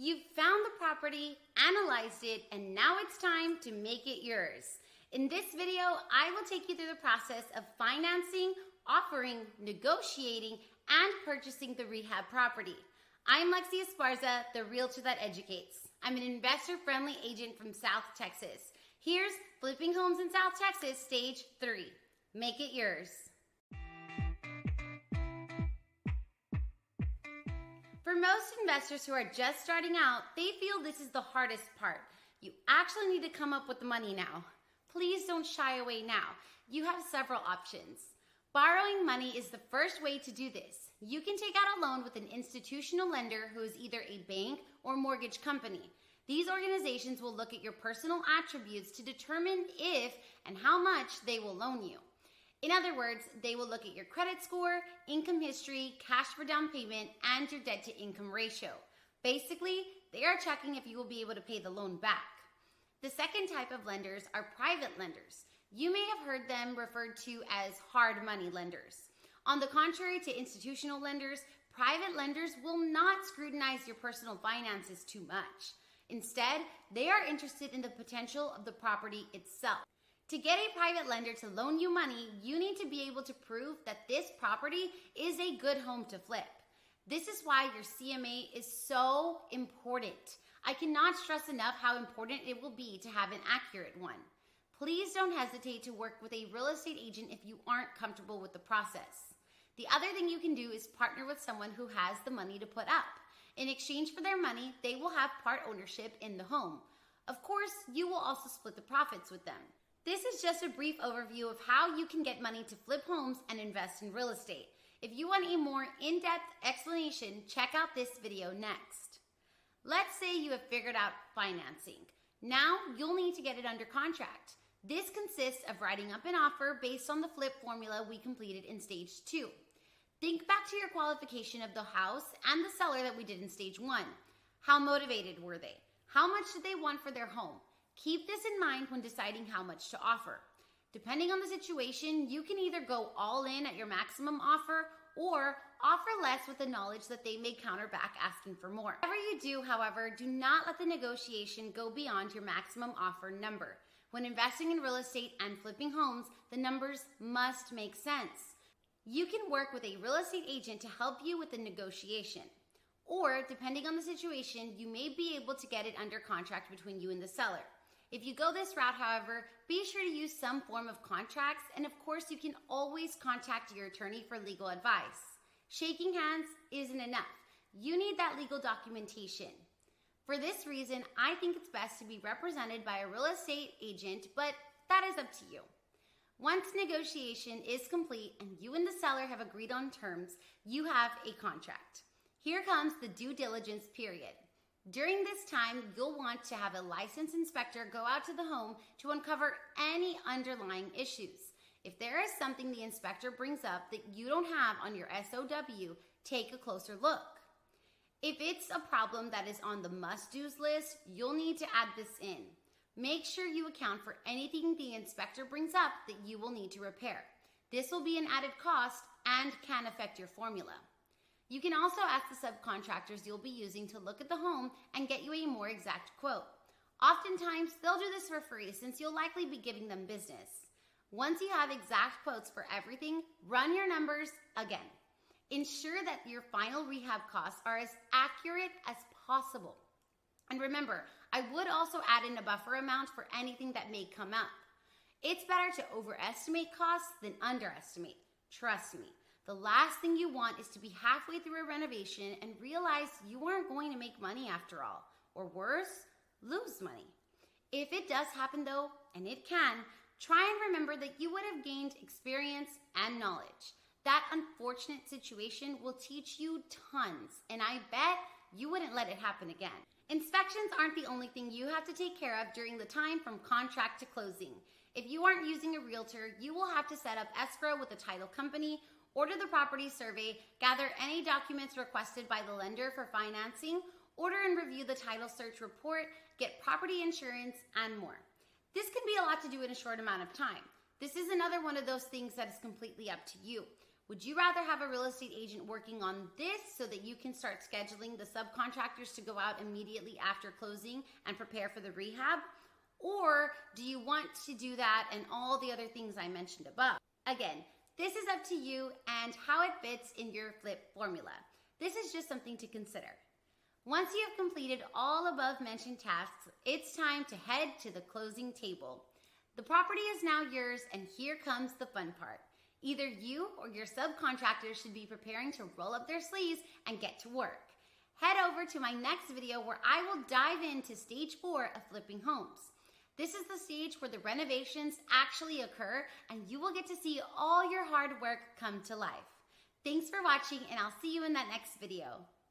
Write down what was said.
You've found the property, analyzed it, and now it's time to make it yours. In this video, I will take you through the process of financing, offering, negotiating, and purchasing the rehab property. I'm Lexi Esparza, the realtor that educates. I'm an investor-friendly agent from South Texas. Here's Flipping Homes in South Texas, Stage 3. Make it yours. For most investors who are just starting out, they feel this is the hardest part. You actually need to come up with the money now. Please don't shy away now. You have several options. Borrowing money is the first way to do this. You can take out a loan with an institutional lender who is either a bank or mortgage company. These organizations will look at your personal attributes to determine if and how much they will loan you. In other words, they will look at your credit score, income history, cash for down payment, and your debt to income ratio. Basically, they are checking if you will be able to pay the loan back. The second type of lenders are private lenders. You may have heard them referred to as hard money lenders. On the contrary to institutional lenders, private lenders will not scrutinize your personal finances too much. Instead, they are interested in the potential of the property itself. To get a private lender to loan you money, you need to be able to prove that this property is a good home to flip. This is why your CMA is so important. I cannot stress enough how important it will be to have an accurate one. Please don't hesitate to work with a real estate agent if you aren't comfortable with the process. The other thing you can do is partner with someone who has the money to put up. In exchange for their money, they will have part ownership in the home. Of course, you will also split the profits with them. This is just a brief overview of how you can get money to flip homes and invest in real estate. If you want a more in-depth explanation, check out this video next. Let's say you have figured out financing. Now you'll need to get it under contract. This consists of writing up an offer based on the flip formula we completed in stage 2. Think back to your qualification of the house and the seller that we did in stage 1. How motivated were they? How much did they want for their home? Keep this in mind when deciding how much to offer. Depending on the situation, you can either go all in at your maximum offer or offer less with the knowledge that they may counter back asking for more. Whatever you do, however, do not let the negotiation go beyond your maximum offer number. When investing in real estate and flipping homes, the numbers must make sense. You can work with a real estate agent to help you with the negotiation. Or, depending on the situation, you may be able to get it under contract between you and the seller. If you go this route, however, be sure to use some form of contracts, and of course, you can always contact your attorney for legal advice. Shaking hands isn't enough. You need that legal documentation. For this reason, I think it's best to be represented by a real estate agent, but that is up to you. Once negotiation is complete and you and the seller have agreed on terms, you have a contract. Here comes the due diligence period. During this time, you'll want to have a licensed inspector go out to the home to uncover any underlying issues. If there is something the inspector brings up that you don't have on your SOW, take a closer look. If it's a problem that is on the must-dos list, you'll need to add this in. Make sure you account for anything the inspector brings up that you will need to repair. This will be an added cost and can affect your formula. You can also ask the subcontractors you'll be using to look at the home and get you a more exact quote. Oftentimes, they'll do this for free since you'll likely be giving them business. Once you have exact quotes for everything, run your numbers again. Ensure that your final rehab costs are as accurate as possible. And remember, I would also add in a buffer amount for anything that may come up. It's better to overestimate costs than underestimate. Trust me. The last thing you want is to be halfway through a renovation and realize you aren't going to make money after all, or worse, lose money. If it does happen though, and it can, try and remember that you would have gained experience and knowledge. That unfortunate situation will teach you tons, and I bet you wouldn't let it happen again. Inspections aren't the only thing you have to take care of during the time from contract to closing. If you aren't using a realtor, you will have to set up escrow with a title company, order the property survey, gather any documents requested by the lender for financing, order and review the title search report, get property insurance, and more. This can be a lot to do in a short amount of time. This is another one of those things that is completely up to you. Would you rather have a real estate agent working on this so that you can start scheduling the subcontractors to go out immediately after closing and prepare for the rehab? Or do you want to do that and all the other things I mentioned above? Again, this is up to you and how it fits in your flip formula. This is just something to consider. Once you have completed all above mentioned tasks, it's time to head to the closing table. The property is now yours, and here comes the fun part. Either you or your subcontractors should be preparing to roll up their sleeves and get to work. Head over to my next video where I will dive into stage 4 of flipping homes. This is the stage where the renovations actually occur, and you will get to see all your hard work come to life. Thanks for watching, and I'll see you in that next video.